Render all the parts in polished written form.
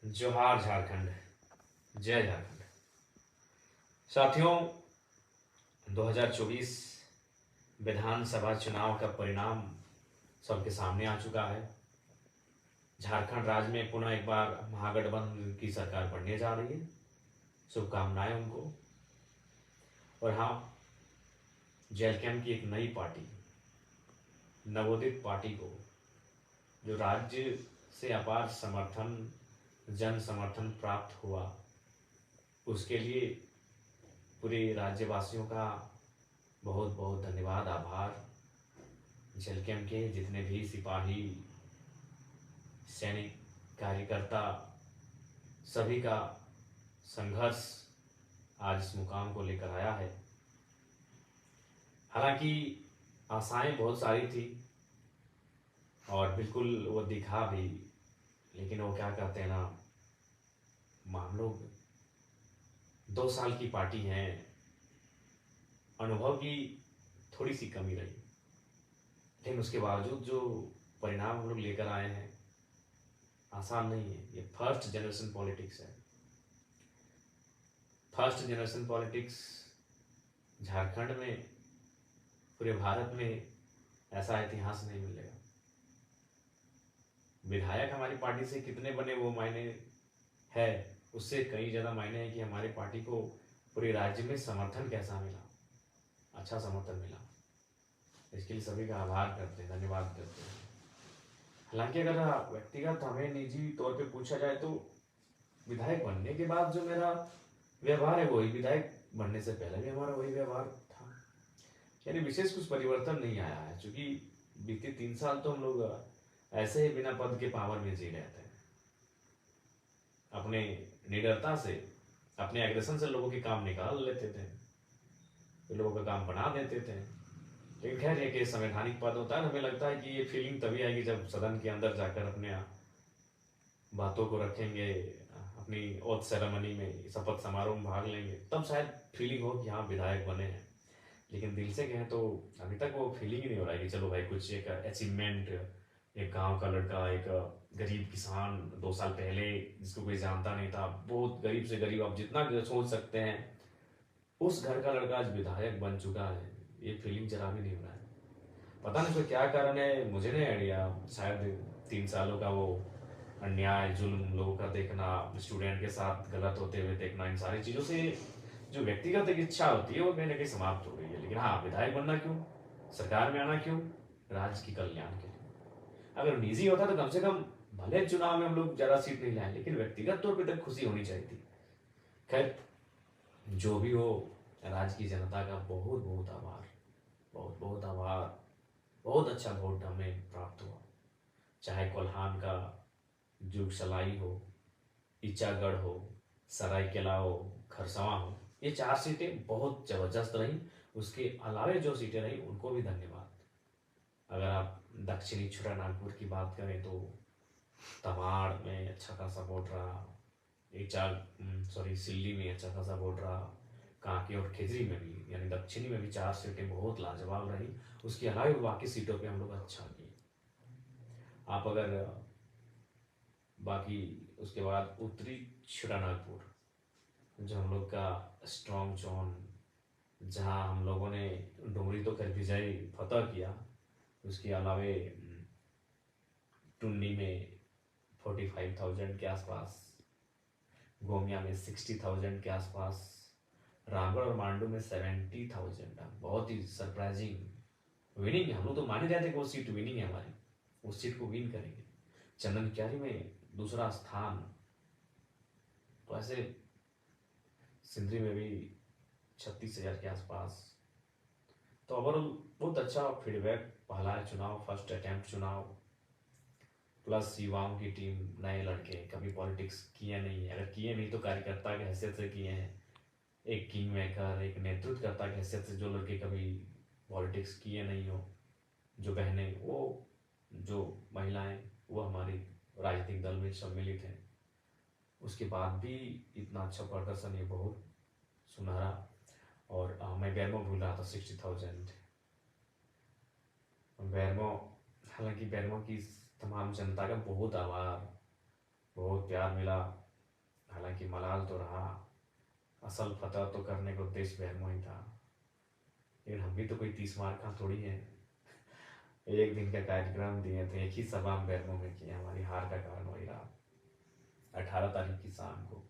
जोहार झारखंड, जय झारखंड। साथियों, 2024 विधानसभा चुनाव का परिणाम सबके सामने आ चुका है। झारखंड राज्य में पुनः एक बार महागठबंधन की सरकार बनने जा रही है। शुभकामनाएं उनको। और हाँ, जेलकैम की एक नई पार्टी, नवोदित पार्टी को, जो राज्य से अपार समर्थन, जन समर्थन प्राप्त हुआ, उसके लिए पूरे राज्यवासियों का बहुत बहुत धन्यवाद, आभार। जेलकैम के जितने भी सिपाही, सैनिक, कार्यकर्ता, सभी का संघर्ष आज इस मुकाम को लेकर आया है। हालांकि आशाएं बहुत सारी थी और बिल्कुल वो दिखा भी, लेकिन वो क्या कहते हैं ना, हम लोग 2 साल की पार्टी हैं, अनुभव की थोड़ी सी कमी रही, लेकिन उसके बावजूद जो परिणाम हम लोग लेकर आए हैं आसान नहीं है। ये फर्स्ट जनरेशन पॉलिटिक्स है। फर्स्ट जनरेशन पॉलिटिक्स झारखंड में, पूरे भारत में ऐसा इतिहास नहीं मिलेगा। विधायक हमारी पार्टी से कितने बने वो मायने है, उससे कई ज़्यादा मायने हैं कि हमारी पार्टी को पूरे राज्य में समर्थन कैसा मिला, अच्छा समर्थन मिला। इसके लिए सभी का आभार करते हैं, धन्यवाद करते हैं। हालांकि अगर व्यक्तिगत हमें निजी तौर पे पूछा जाए तो विधायक बनने के बाद जो मेरा व्यवहार है वही विधायक बनने से पहले भी हमारा वही व्यवहार था। यानी विशेष कुछ परिवर्तन नहीं आया है, क्योंकि बीते 3 साल तो हम लोग ऐसे ही बिना पद के पावर में जी रहे थे। अपने निडरता से, अपने एग्रेशन से लोगों के काम निकाल लेते थे, तो लोगों का काम बना देते थे। लेकिन खैर, ये कि संवैधानिक पद होता है, हमें लगता है कि ये फीलिंग तभी आएगी जब सदन के अंदर जाकर अपने बातों को रखेंगे, अपनी ओथ सेरेमनी में, शपथ समारोह में भाग लेंगे, तब शायद फीलिंग हो कि हाँ विधायक बने हैं। लेकिन दिल से कहें तो अभी तक वो फीलिंग ही नहीं हो रहा है कि चलो भाई कुछ एक अचीवमेंट, एक गांव का लड़का, एक गरीब किसान 2 साल पहले जिसको कोई जानता नहीं था, बहुत गरीब से गरीब, आप जितना सोच सकते हैं, उस घर का लड़का आज विधायक बन चुका है। ये फीलिंग जरा भी नहीं हो रहा है। पता नहीं कोई क्या कारण है, मुझे नहीं आइडिया। शायद 3 सालों का वो अन्याय, जुल्म लोगों का देखना, स्टूडेंट के साथ गलत होते हुए देखना, इन सारी चीज़ों से जो व्यक्तिगत एक इच्छा होती है वो कहीं ना कहीं समाप्त हो गई है। लेकिन हाँ, विधायक बनना क्यों, सरकार में आना क्यों, राज्य की कल्याण के लिए। अगर निजी होता तो कम से कम, भले चुनाव में हम लोग ज़्यादा सीट नहीं लाए, लेकिन व्यक्तिगत तौर पर तक खुशी होनी चाहिए थी। खैर, जो भी हो, राज्य की जनता का बहुत बहुत आभार, बहुत बहुत आभार। बहुत अच्छा वोट हमें प्राप्त हुआ। चाहे कोल्हान का जुगसलाई हो, ईचागढ़ हो, सरायकेला हो, खरसवां हो, ये 4 सीटें बहुत जबरदस्त रही। उसके अलावे जो सीटें रही उनको भी धन्यवाद। अगर आप दक्षिणी छोटानागपुर की बात करें तो तमाड़ में अच्छा खासा वोट रहा, सिल्ली में अच्छा खासा वोट रहा, कांके और खिजरी में भी, यानी दक्षिणी में भी 4 सीटें बहुत लाजवाब रही। उसके अलावा बाकी सीटों पे हम लोग अच्छा किए। आप अगर बाकी उसके बाद उत्तरी छोटानागपुर, जो हम लोग का स्ट्रॉन्ग जोन, जहाँ हम लोगों ने डुमरी तो कर विजय फतह किया, उसके अलावे टुंडी में 45,000 के आसपास, गोमिया में 60,000 के आसपास, रामगढ़ और मांडू में 70,000। बहुत ही सरप्राइजिंग विनिंग है। हम लोग तो माने जाते कि वो सीट विनिंग है हमारी, उस सीट को विन करेंगे। चंदन क्यारी में दूसरा स्थान, तो ऐसे सिंदरी में भी 36,000 के आसपास। तो ओवरऑल बहुत अच्छा फीडबैक। पहला चुनाव, फर्स्ट अटेम्प्ट चुनाव, प्लस युवाओं की टीम, नए लड़के, कभी पॉलिटिक्स किए नहीं है, अगर किए नहीं तो कार्यकर्ता की हैसियत से किए हैं। एक किंग मेकर, एक नेतृत्वकर्ता की हैसियत से, जो लड़के कभी पॉलिटिक्स किए नहीं हो, जो बहनें, वो जो महिलाएं, वो हमारी राजनीतिक दल में सम्मिलित हैं, उसके बाद भी इतना अच्छा प्रदर्शन, ये बहुत सुनहरा। और मैं बैरमो भूल रहा था, 60,000 बैरमो। हालांकि बैरमो की तमाम जनता का बहुत आभार। बहुत प्यार मिला। हालांकि मलाल तो रहा, असल फतह तो करने का उद्देश्य बहरमो ही था। लेकिन हम भी तो कोई 30 मार का थोड़ी है। एक दिन का कार्यक्रम दिए थे, एक ही सभा हम बहरमो में किए, हमारी हार का कारण वही रहा। 18 तारीख की शाम को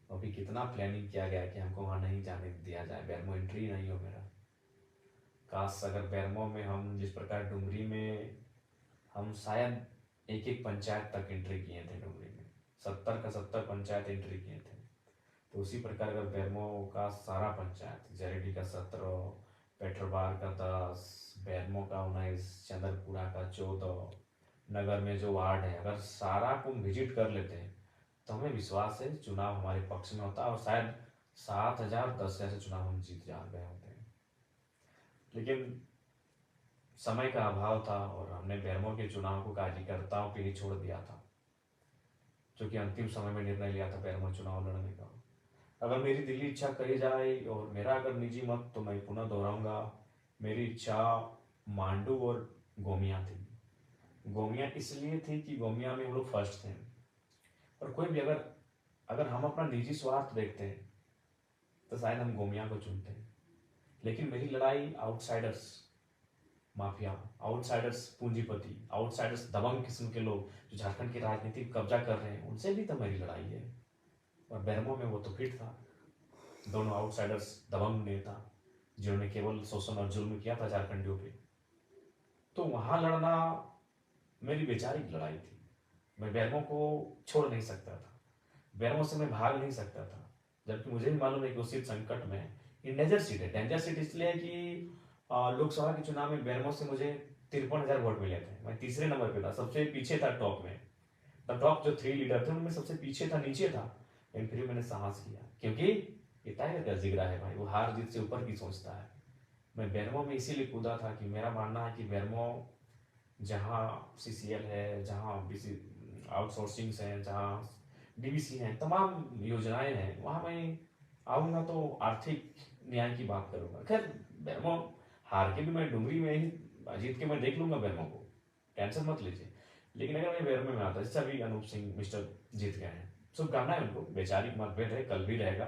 अभी कितना प्लानिंग किया गया कि हमको वहाँ नहीं जाने दिया जाए, बैरमो एंट्री नहीं हो मेरा। काश अगर बैरमो में हम जिस प्रकार डुमरी में हम शायद एक एक पंचायत तक एंट्री किए थे, डुमरी में 70 का 70 पंचायत एंट्री किए थे, तो उसी प्रकार अगर बैरमो का सारा पंचायत, जरेडी का 17, पेट्रोबार का 10, बैरमो का 19, चंदरपुरा का 14, नगर में जो वार्ड है अगर सारा को विजिट कर लेते हैं तो हमें विश्वास है चुनाव हमारे पक्ष में होता और शायद 7,000 10,000 से चुनाव हम जीत जा गए होते हैं। लेकिन समय का अभाव था और हमने बैरमो के चुनाव को कार्यकर्ताओं पे ही छोड़ दिया था, जो कि अंतिम समय में निर्णय लिया था बैरमो चुनाव लड़ने का। अगर मेरी दिली इच्छा कही जाए और मेरा अगर निजी मत तो मैं पुनः दोहराऊंगा, मेरी इच्छा मांडू और गोमिया थी। गोमिया इसलिए थी कि गोमिया में हम लोग फर्स्ट थे, और कोई भी अगर अगर हम अपना निजी स्वार्थ देखते हैं तो शायद हम गोमिया को चुनते हैं। लेकिन मेरी लड़ाई आउटसाइडर्स, माफिया, आउटसाइडर्स पूंजीपति, आउटसाइडर्स दबंग किस्म के लोग जो झारखंड की राजनीति को कब्जा कर रहे हैं, उनसे भी तो मेरी लड़ाई है। और बैरमो में वो तो फिट था, दोनों आउटसाइडर्स दबंग नेता जिन्होंने केवल शोषण और जुल्म किया था झारखंडियों पे, तो वहां लड़ना मेरी वैचारिक लड़ाई थी। मैं बैरमो को छोड़ नहीं सकता था, बैरमो से मैं भाग नहीं सकता था, जबकि मुझे भी मालूम है कि उस सीट संकट में ये डेंजर सीट है। डेंजर सीट इसलिए है कि लोकसभा के चुनाव में बैरमो से मुझे 53,000 वोट मिले थे, मैं तीसरे नंबर पे था, सबसे पीछे था टॉप में। द टॉप जो 3 लीडर थे उनमें सबसे पीछे था, नीचे था। लेकिन फिर मैंने साहस किया, क्योंकि ये टाइगर का जिगरा है भाई, वो हार जीत से ऊपर की सोचता है। मैं बैरमो में इसीलिए कूदा था कि मेरा मानना है कि बैरमो जहाँ सीसीएल है, जहाँ बीसी आउटसोर्सिंग है, जहाँ डीबीसी है, तमाम योजनाएं हैं, वहाँ मैं आऊँगा तो आर्थिक न्याय की बात करूँगा। खैर बैरमो हार के भी मैं डुमरी में ही जीत के मैं देख लूंगा बैरमो को, टेंशन मत लीजिए। लेकिन अगर मैं बैरमो में आता, जैसे अभी अनूप सिंह मिस्टर जीत गए हैं, शुभकामनाएं उनको, वैचारिक मतभेद है, कल भी रहेगा,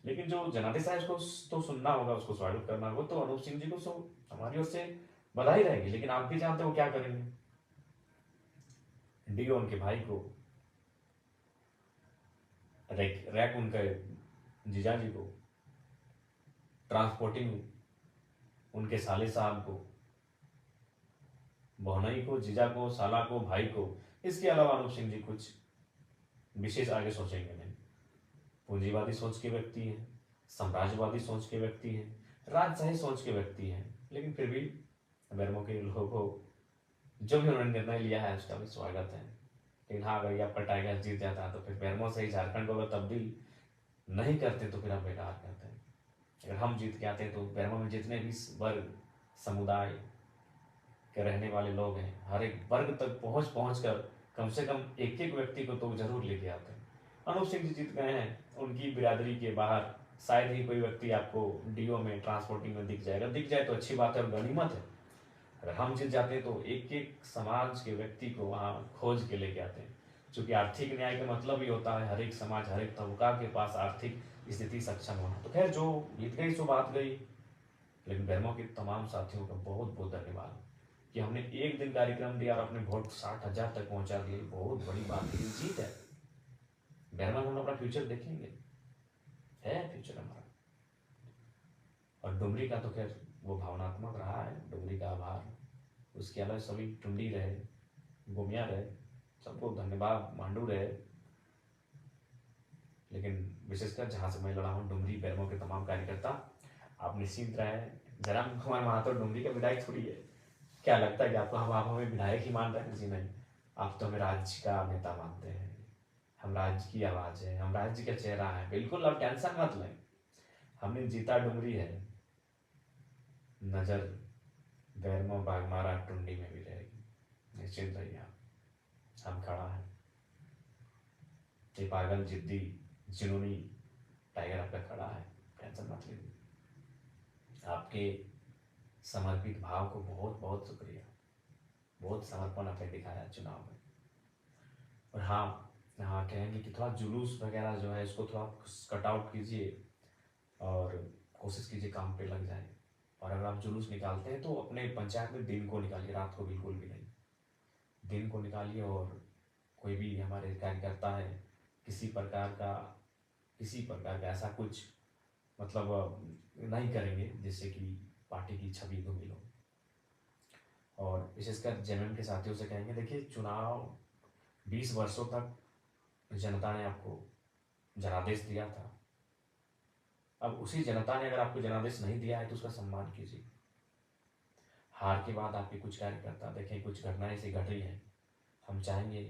लेकिन जो जनादेश है उसको तो सुनना होगा, उसको स्वागत करना होगा। तो अनूप सिंह जी को हमारी ओर से बधाई रहेगी, लेकिन आप भी जानते हो क्या करेंगे। डीओ उनके भाई को, रैक उनके जीजा जी को, ट्रांसपोर्टिंग उनके साले साहब को, बहुनई को, जीजा को, साला को, भाई को। इसके अलावा अनूप सिंह जी कुछ विशेष आगे सोचेंगे नहीं। पूंजीवादी सोच के व्यक्ति हैं, साम्राज्यवादी सोच के व्यक्ति हैं, राजशाही सोच के व्यक्ति हैं, लेकिन फिर भी बैरमो के लोगों को जो भी उन्होंने निर्णय लिया है उसका भी स्वागत है। लेकिन हाँ, अगर ये आपका टाइगर जीत जाता है तो फिर बैरमो से ही झारखंड को अगर तब्दील नहीं करते तो फिर हम बेकार करते हैं। अगर हम जीत के आते हैं तो बैरमो में जितने भी वर्ग समुदाय के रहने वाले लोग हैं, हर एक वर्ग तक पहुंच पहुंच कर कम से कम एक एक व्यक्ति को तो जरूर लेके आते हैं। अनूप सिंह जी जीत गए हैं, उनकी बिरादरी के बाहर शायद ही कोई व्यक्ति आपको डीओ में, ट्रांसपोर्टिंग में दिख जाएगा। दिख जाए तो अच्छी बात है और गनीमत है। अगर हम जीत जाते हैं तो एक एक समाज के व्यक्ति को वहाँ खोज के लेके आते हैं, क्योंकि आर्थिक न्याय का मतलब ही होता है हर एक समाज, हर एक तबका के पास आर्थिक स्थिति सक्षम होना। तो खैर जो जीत गई सो बात गई, लेकिन बैरमो के तमाम साथियों का बहुत बहुत धन्यवाद कि हमने एक दिन कार्यक्रम दिया और अपने वोट 60,000 तक पहुंचा दिए। बहुत बड़ी बात है, जीत है। बैरमो में हम अपना फ्यूचर देखेंगे, है फ्यूचर हमारा। और डुमरी का तो खैर वो भावनात्मक रहा है, डुमरी का आभार। उसके अलावा सभी टुंडी रहे, गोमिया रहे, सबको धन्यवाद, मांडू रहे। लेकिन विशेषकर जहाँ से मैं लड़ा हूँ, डुमरी बैरमो के तमाम कार्यकर्ता, आप निश्चिंत रहे। जयराम कुमार महातो डुमरी का विधायक थोड़ी है। क्या लगता है कि आपको आप हमें विधायक ही मान रहे हैं? जी नहीं, आप तो हमें राज्य का नेता मानते हैं। हम राज्य की आवाज है, हम राज्य का चेहरा है। बिल्कुल आप टेंशन मत लें, हमने जीता डुमरी है, नजर बैरमो, बागमारा, टुंडी में भी रहेगी, निश्चिंत रहिए आप। हम खड़ा है, ये पागल जिद्दी जुनूनी टाइगर आपका खड़ा है, टेंशन मत लीजिए। आपके समर्पित भाव को बहुत बहुत शुक्रिया, बहुत समर्पण आपने दिखाया चुनाव में। और हाँ, हाँ, कहेंगे कि थोड़ा जुलूस वगैरह जो है इसको थोड़ा कट आउट कीजिए और कोशिश कीजिए काम पे लग जाए। और अगर आप जुलूस निकालते हैं तो अपने पंचायत में दिन को निकालिए, रात को बिल्कुल भी नहीं। दिन को निकालिए और कोई भी हमारे कार्यकर्ता है, किसी प्रकार का ऐसा कुछ मतलब नहीं करेंगे जिससे कि पार्टी की छवि धूमिल हो। और विशेषकर जेएमएम के साथियों से कहेंगे, देखिए चुनाव 20 वर्षों तक जनता ने आपको जनादेश दिया था। अब उसी जनता ने अगर आपको जनादेश नहीं दिया है तो उसका सम्मान कीजिए। हार के बाद आपके कुछ कार्यकर्ता देखें, कुछ घटनाएं ऐसी घट रही हैं, हम चाहेंगे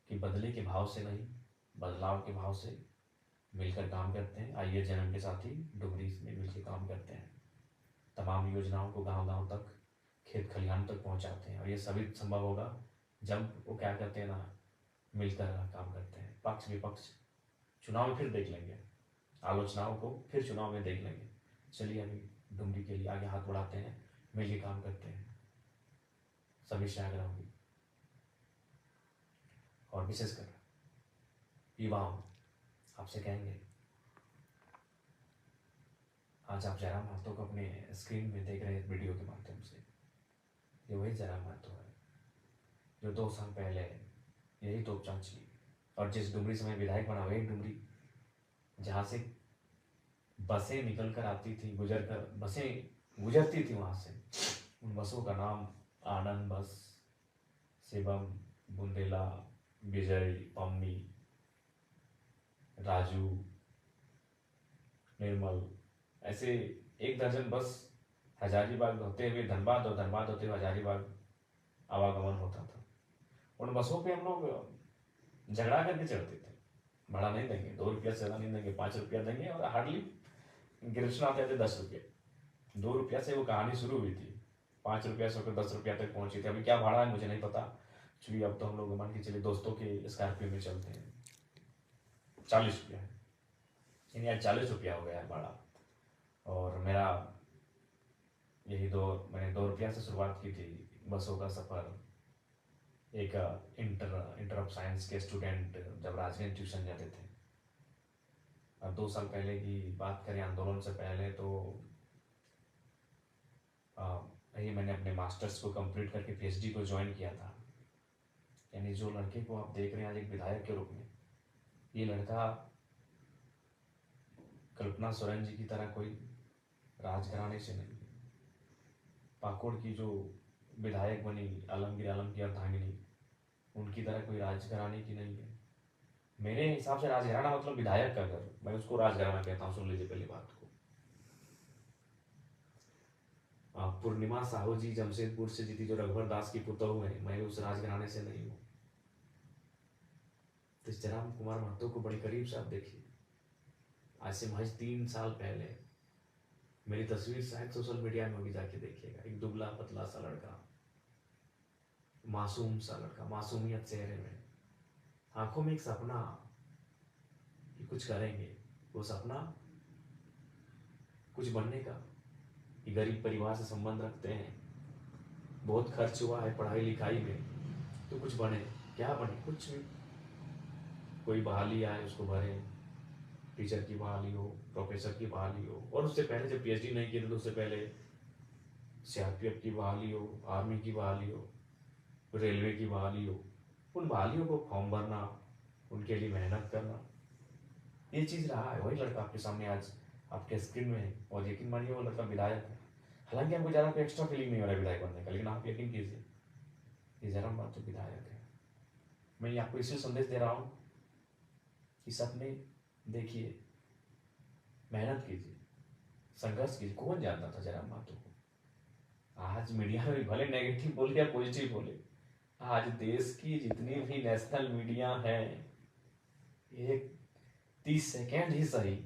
कि बदले के भाव से नहीं, बदलाव के भाव से मिलकर काम करते हैं। आइए जन्म के साथ ही डुमरी में मिलकर काम करते हैं, तमाम योजनाओं को गांव गांव तक, खेत खलिहान तक पहुंचाते हैं। और ये सभी संभव होगा जब वो क्या करते हैं ना, मिलकर काम करते हैं। पक्ष विपक्ष चुनाव में फिर देख लेंगे, आलोचनाओं को फिर चुनाव में देख लेंगे। चलिए अभी डुमरी के लिए आगे हाथ बढ़ाते हैं, मिलकर काम करते हैं। सभी से आग्रह होगी और विशेषकर युवाओं आपसे कहेंगे, आज आप जयराम महतो को अपने स्क्रीन में देख रहे हैं वीडियो के माध्यम से। ये वही जयराम महतो है जो 2 साल पहले यही तोप चांची और जिस डुमरी से मैं विधायक बना, वही डुमरी जहाँ से बसें निकल कर आती थी, बसें गुजरती थी वहाँ से। उन बसों का नाम आनंद बस, शिवम, बुंदेला, विजय, पम्मी, राजू, निर्मल, ऐसे 1 दर्जन बस हजारीबाग होते हुए धनबाद और धनबाद होते हुए हजारीबाग आवागमन होता था। उन बसों पे हम लोग झगड़ा करके चढ़ते थे, भाड़ा नहीं देंगे, 2 रुपया से ज़्यादा नहीं देंगे, 5 रुपया देंगे। और हार्डली गिरफ्तार आते थे 10 रुपये। 2 रुपया से वो कहानी शुरू हुई थी, 5 रुपया से होकर 10 रुपया तक पहुंची थी। अभी क्या भाड़ा है मुझे नहीं पता, चूँकि अब तो हम लोग मान के चलिए दोस्तों के स्कॉर्पियो में चलते हैं। 40 रुपया है, यानी आज 40 रुपया हो गया है भाड़ा। और मेरा मैंने 2 रुपया से शुरुआत की थी बसों का सफ़र। एक इंटर ऑफ साइंस के स्टूडेंट जब राजगंज ट्यूशन जाते थे, अब 2 साल पहले की बात करें, आंदोलन से पहले, तो यही मैंने अपने मास्टर्स को कंप्लीट करके पीएचडी को ज्वाइन किया था। यानी जो लड़के को आप देख रहे हैं आज एक विधायक के रूप में, ये लड़का कल्पना सोरेन जी की तरह कोई राजघराने से नहीं, पाकुड़ की जो विधायक बनी आलमगीर आलम की अर्धांगिनी, उनकी तरह कोई राजघराने की नहीं है। मेरे हिसाब से राजघराना मतलब विधायक का घर, मैं उसको राजघराना कहता हूँ। सुन लीजिए पहली बात को। पूर्णिमा साहू जी जमशेदपुर से जीती, जो रघुवर दास की पुतोहू है, मैं उस राजघराने से नहीं हूँ। तो जयराम कुमार महतो को बड़ी करीब से आप देखिए। आज से महज 3 साल पहले मेरी तस्वीर शायद सोशल मीडिया में होगी, जाके देखिएगा। एक दुबला पतला सा लड़का, मासूम सा लड़का, मासूमियत चेहरे में, आंखों में एक सपना कि कुछ करेंगे। वो सपना कुछ बनने का, कि गरीब परिवार से संबंध रखते हैं, बहुत खर्च हुआ है पढ़ाई लिखाई में, तो कुछ बने। क्या बने? कुछ भी, कोई बहाली आए उसको भरे, टीचर की बहाली हो, प्रोफेसर की बहाली हो। और उससे पहले जब पीएचडी नहीं किए थे तो उससे पहले सीआरपीएफ की बहाली हो, आर्मी की बहाली हो, रेलवे की बहाली हो। उन बहालियों को फॉर्म भरना, उनके लिए मेहनत करना, ये चीज़ रहा है। वही लड़का आपके सामने आज आपके स्क्रीन में है, और यकीन मानिए वो लड़का विधायक है। हालांकि हमको ज़्यादा कोई एक्स्ट्रा फीलिंग नहीं हो रहा है विधायक बनने का, लेकिन आप यकीन कीजिए ये जयराम महतो विधायक है। मैं आपको इसी संदेश दे रहा हूँ कि सपने देखिए, मेहनत कीजिए, संघर्ष कीजिए। कौन जानता था जयराम महतो को? आज मीडिया में भले नेगेटिव बोले या पॉजिटिव बोले, आज देश की जितनी भी नेशनल मीडिया है, एक 30 सेकेंड ही सही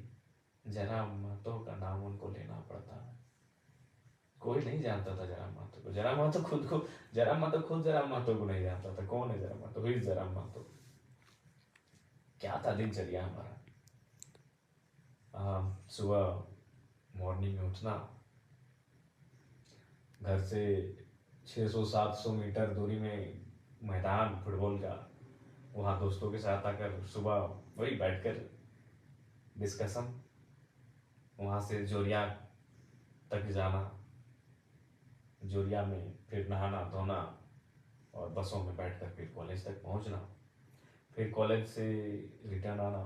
जयराम महतो का नाम उनको लेना पड़ता है। कोई नहीं जानता था जयराम महतो को। जयराम महतो खुद जयराम महतो को नहीं जानता था। कौन है जयराम महतो? हुई जयराम महतो। क्या था दिनचर्या हमारा? सुबह मॉर्निंग में उठना, घर से 600-700 मीटर दूरी में मैदान फुटबॉल का, वहाँ दोस्तों के साथ आकर सुबह वही बैठकर डिस्कशन, वहाँ से जोरिया तक जाना, जोरिया में फिर नहाना धोना और बसों में बैठकर फिर कॉलेज तक पहुँचना, फिर कॉलेज से रिटर्न आना,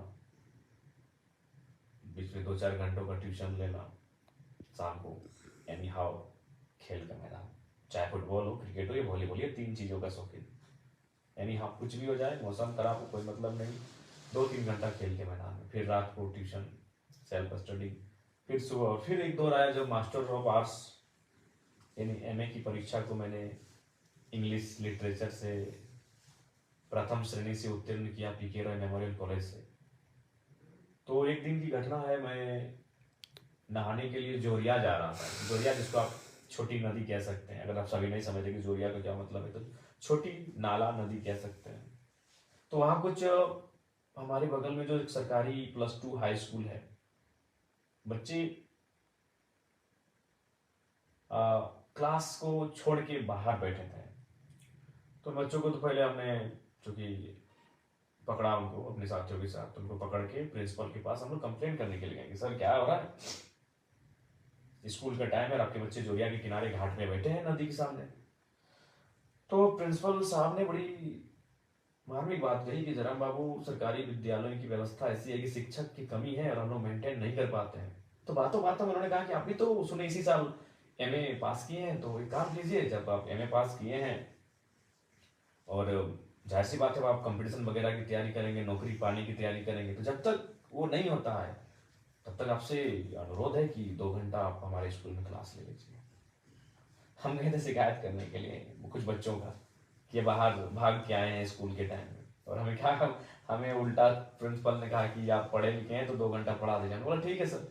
बीच में 2-4 घंटों का ट्यूशन लेना, शाम को एनी हाउ खेल का मैदान, चाहे फुटबॉल हो, क्रिकेट हो या वॉलीबॉल, ये 3 चीज़ों का शौकीन। एनी हाउ कुछ भी हो जाए, मौसम खराब हो कोई मतलब नहीं, 2-3 घंटा खेल के मैदान में, फिर रात को ट्यूशन, सेल्फ स्टडी, फिर सुबह, और फिर एक दौर आया जब मास्टर ऑफ आर्ट्स यानी एमए की परीक्षा को मैंने इंग्लिश लिटरेचर से प्रथम श्रेणी से उत्तीर्ण किया पीके रॉय मेमोरियल कॉलेज से। तो एक दिन की घटना है, मैं नहाने के लिए जोरिया जा रहा था। जोरिया जिसको आप छोटी नदी कह सकते हैं, अगर आप सभी नहीं समझे कि जोरिया का क्या मतलब है, तो छोटी नाला नदी कह सकते हैं। तो वहाँ कुछ हमारे बगल में जो एक सरकारी +2 हाई स्कूल है, बच्चे क्लास को छोड़ के बाहर बैठे थे। तो बच्चों को तो पहले हमने चूंकि पकड़ा उनको अपने साथियों के साथ, उनको पकड़ के प्रिंसिपल के पास हम लोग कंप्लेन करने के लिए गए कि सर क्या हो रहा है, स्कूल का टाइम है, आपके बच्चे जोरिया के किनारे घाट में बैठे हैं नदी के सामने। तो प्रिंसिपल साहब ने बड़ी मार्मिक बात कही कि जराम बाबू, सरकारी विद्यालयों की व्यवस्था ऐसी है कि शिक्षक की कमी है और हम लोग मेंटेन नहीं कर पाते हैं। तो बातों बातों में उन्होंने कहा कि आप भी तो सुने इसी साल एमए पास किए हैं, तो एक काम कीजिए, जब आप एमए पास किए हैं और जाहिर सी बात है आप कंपटीशन वगैरह की तैयारी करेंगे, नौकरी पाने की तैयारी करेंगे, तो जब तक वो नहीं होता है तब तक आपसे अनुरोध है कि 2 घंटा आप हमारे स्कूल में क्लास ले लीजिए। हम गए थे शिकायत करने के लिए कुछ बच्चों का कि ये बाहर भाग के आए हैं स्कूल के टाइम में, और हमें क्या, हमें उल्टा प्रिंसिपल ने कहा कि आप पढ़े लिखे हैं तो 2 घंटा पढ़ा दीजिए। बोला ठीक है सर,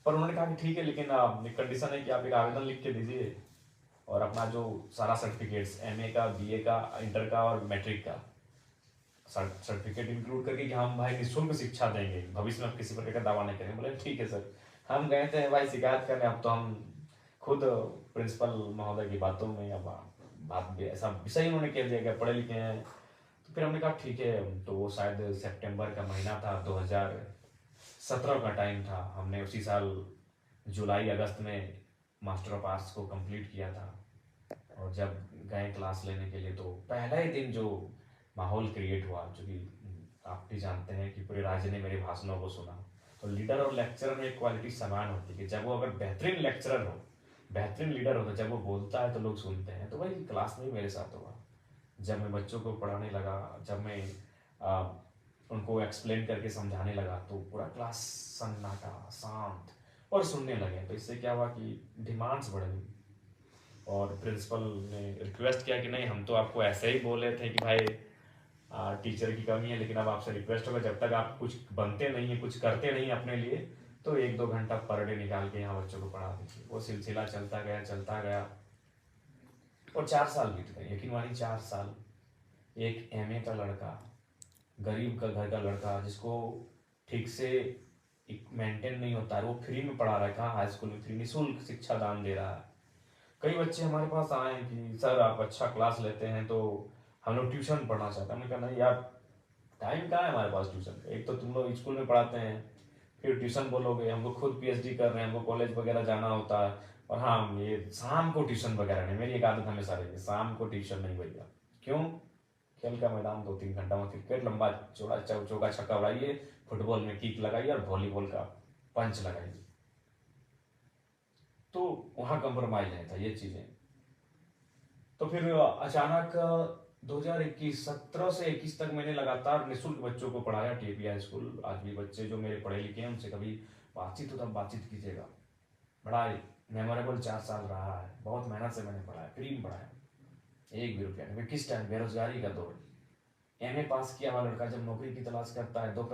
पर उन्होंने कहा कि ठीक है, लेकिन आप कंडीशन है कि आप एक आवेदन लिख के दीजिए और अपना जो सारा सर्टिफिकेट्स एमए का, बीए का, इंटर का और मैट्रिक का सर्टिफिकेट इंक्लूड करके कि हम भाई निःशुल्क शिक्षा देंगे, भविष्य में आप किसी प्रकार का दावा नहीं करेंगे। बोले ठीक है सर। हम गए थे भाई शिकायत करने, अब तो हम खुद प्रिंसिपल महोदय की बातों में, अब बात भी ऐसा विषय उन्होंने कह दिया कि पढ़े लिखे हैं। तो फिर हमने कहा ठीक है, तो वो शायद सितंबर का महीना था, 2017 का टाइम था। हमने उसी साल जुलाई अगस्त में मास्टर ऑफ आर्ट्स को कंप्लीट किया था। और जब गए क्लास लेने के लिए, तो पहला ही दिन जो माहौल क्रिएट हुआ, जो कि आप भी जानते हैं कि पूरे राज्य ने मेरे भाषणों को सुना। तो लीडर और लेक्चरर में एक क्वालिटी समान होती है कि जब वो अगर बेहतरीन लेक्चरर हो, बेहतरीन लीडर हो, तो जब वो बोलता है तो लोग सुनते हैं। तो वही क्लास में ही मेरे साथ हुआ। जब मैं बच्चों को पढ़ाने लगा, जब मैं उनको एक्सप्लेन करके समझाने लगा, तो पूरा क्लास सन्नाटा, शांत और सुनने लगे। तो इससे क्या हुआ कि डिमांड्स बढ़ गई और प्रिंसिपल ने रिक्वेस्ट किया कि नहीं, हम तो आपको ऐसे ही बोले थे कि भाई टीचर की कमी है, लेकिन अब आपसे रिक्वेस्ट होगा जब तक आप कुछ बनते नहीं है, कुछ करते नहीं अपने लिए, तो 1-2 घंटा पर डे निकाल के यहाँ बच्चों को पढ़ा दीजिए। वो सिलसिला चलता गया चलता गया और 4 साल बीत गए। यकीन मानिए 4 साल। एक एमए का लड़का, गरीब का घर का लड़का, जिसको ठीक से मेंटेन नहीं होता है, वो फ्री में पढ़ा रहा है। कहाँ, हाई स्कूल में फ्री निःशुल्क शिक्षा दान दे रहा है। कई बच्चे हमारे पास आए हैं कि सर आप अच्छा क्लास लेते हैं तो हम लोग ट्यूशन पढ़ना चाहते हैं। हमने कहा नहीं यार, टाइम कहाँ है हमारे पास ट्यूशन का। एक तो तुम लोग स्कूल में पढ़ाते हैं, फिर ट्यूशन बोलोगे, हम लोग खुद पीएचडी कर रहे हैं, हमको कॉलेज वगैरह जाना होता है, और हाँ ये शाम को ट्यूशन वगैरह नहीं। मेरी एक आदत हमेशा रही है, शाम को ट्यूशन नहीं भैया। क्यों? खेल का मैदान 2-3 घंटा में क्रिकेट लंबा चौड़ा चौका छक्का उड़ाइए, फुटबॉल में किक लगाइए और वॉलीबॉल का पंच लगाइए। तो वहाँ कंप्रोमाइज नहीं था ये चीजें। तो फिर अचानक 2021 17 से 21 तक मैंने लगातार निःशुल्क बच्चों को पढ़ाया टीपी हाई स्कूल। आज भी बच्चे जो मेरे पढ़े लिखे हैं उनसे कभी बातचीत हो तब बातचीत कीजिएगा। बड़ा मेमोरेबल 4 साल रहा है। बहुत मेहनत से मैंने पढ़ाया, फ्री में पढ़ाया, 1 भी रुपया नहीं। किस टाइम बेरोजगारी का दौर, एमए पास किया हुआ लड़का जब नौकरी की तलाश करता है, 2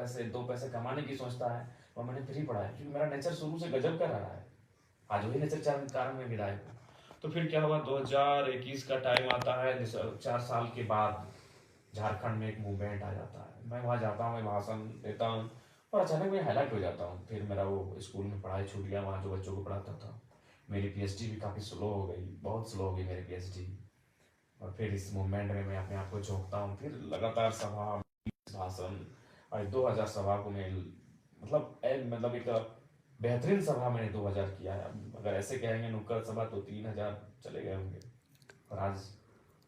पैसे कमाने की सोचता है, और मैंने फ्री पढ़ाया क्योंकि मेरा नेचर शुरू से गजब का रहा है। आज वही नेचर कारण में विधायक हूँ। तो फिर क्या हुआ, 2021 का टाइम आता है, 4 साल के बाद झारखंड में एक मूवमेंट आ जाता है। मैं वहाँ जाता हूँ, मैं भाषण देता हूँ और अचानक मैं हाईलाइट हो जाता हूँ। फिर मेरा वो स्कूल में पढ़ाई छूट गया, वहाँ जो बच्चों को पढ़ाता था। मेरी पीएचडी भी काफ़ी स्लो हो गई, बहुत स्लो हो गई मेरी पीएचडी। और फिर इस मूवमेंट में मैं अपने आप को झोंकता हूँ, फिर लगातार सभा, भाषण, और 2000 सभा को मैं मतलब एक बेहतरीन सभा मैंने 2000 किया है। अगर ऐसे कहेंगे नुक्कड़ सभा तो 3000 चले गए होंगे। और आज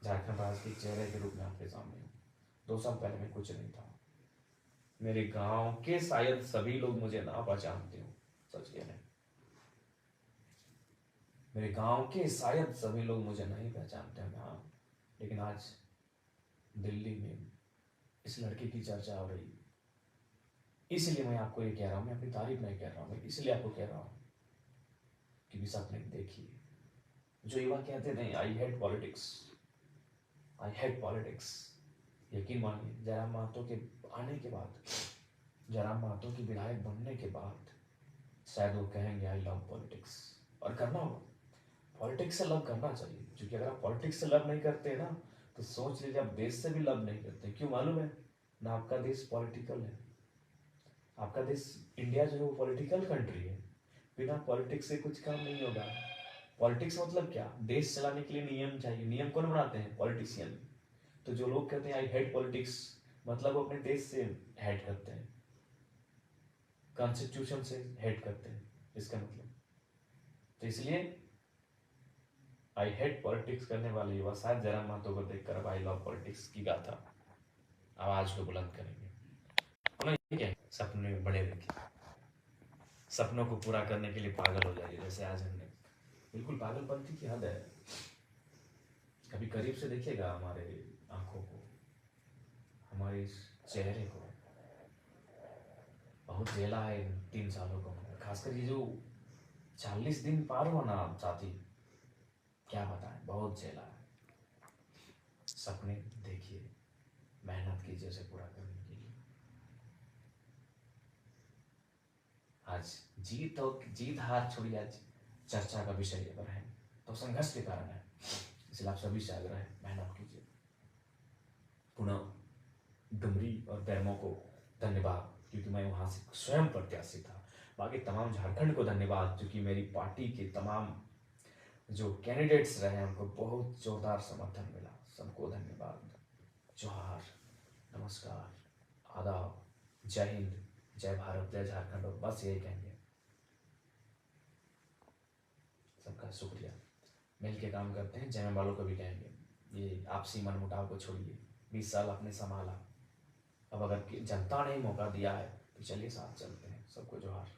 झारखंड राज्य के चेहरे के रूप में आपके सामने हूँ। 2 साल पहले मैं कुछ नहीं था। मेरे गांव के शायद सभी लोग मुझे ना पहचानते हो, सच कह रहे, मेरे गांव के शायद सभी लोग मुझे नहीं पहचानते हैं। हाँ, लेकिन आज दिल्ली में इस लड़के की चर्चा हो रही है, इसलिए मैं आपको ये कह रहा हूँ। मैं अपनी तारीफ नहीं कर रहा हूँ, मैं इसलिए आपको कह रहा हूँ कि भी सपने देखिए। जो युवा कहते थे I hate politics, I hate politics, यकीन मानिए जयराम महतो के आने के बाद, जयराम महतो की विधायक बनने के बाद शायद वो कहेंगे आई लव पॉलिटिक्स। और करना होगा, पॉलिटिक्स से लव करना चाहिए, क्योंकि अगर आप पॉलिटिक्स से लव नहीं करते ना, तो सोच लीजिए आप देश से भी लव नहीं करते। क्यों मालूम है ना? आपका देश पॉलिटिकल है, आपका देश इंडिया जो है वो पॉलिटिकल कंट्री है। बिना पॉलिटिक्स से कुछ काम नहीं होगा। पॉलिटिक्स मतलब क्या? देश चलाने के लिए नियम चाहिए। नियम कौन बनाते हैं? पॉलिटिशियन। तो जो लोग कहते हैं आई हेट पॉलिटिक्स, मतलब वो अपने देश से हेट करते हैं, कॉन्स्टिट्यूशन से हेट करते हैं, इसका मतलब। तो इसलिए आई हेट पॉलिटिक्स करने वाले युवा शायद जयराम महतो को देखकर अब आई लव पॉलिटिक्स की गाथा आवाज को बुलंद करेंगे। ठीक है, सपने बड़े रखिए, सपनों को पूरा करने के लिए पागल हो जाइए, जैसे आज हमने। बिल्कुल पागलपंथी की हद है। कभी करीब से देखिएगा हमारे आंखों को, हमारे इस चेहरे को। बहुत झेला है इन 3 सालों को, खासकर ये जो 40 दिन पार हुआ ना साथी, क्या बताएं, बहुत झेला है। सपने देखिए, मेहनत कीजिए उसे पूरा करने के लिए। आज जीत हार छोड़िए, आज चर्चा का विषय अगर है तो संघर्ष के कारण है, इसलिए आप सभी से आग्रह है, मेहनत कीजिए। पुनः डुमरी और बैरमो को धन्यवाद, क्योंकि मैं वहां से स्वयं प्रत्याशी था। बाकी तमाम झारखंड को धन्यवाद, क्योंकि मेरी पार्टी के तमाम जो कैंडिडेट्स रहे उनको बहुत जोरदार समर्थन मिला। सबको धन्यवाद। जोहार, नमस्कार, आदाब, जय हिंद, जय भारत, जय झारखंड। और बस यही कहेंगे, सबका शुक्रिया। मिल के काम करते हैं। जय वालों को भी कहेंगे, ये आपसी मनमुटाव को छोड़िए। 20 साल आपने संभाला, अब अगर जनता ने मौका दिया है तो चलिए साथ चलते हैं। सबको जोहार।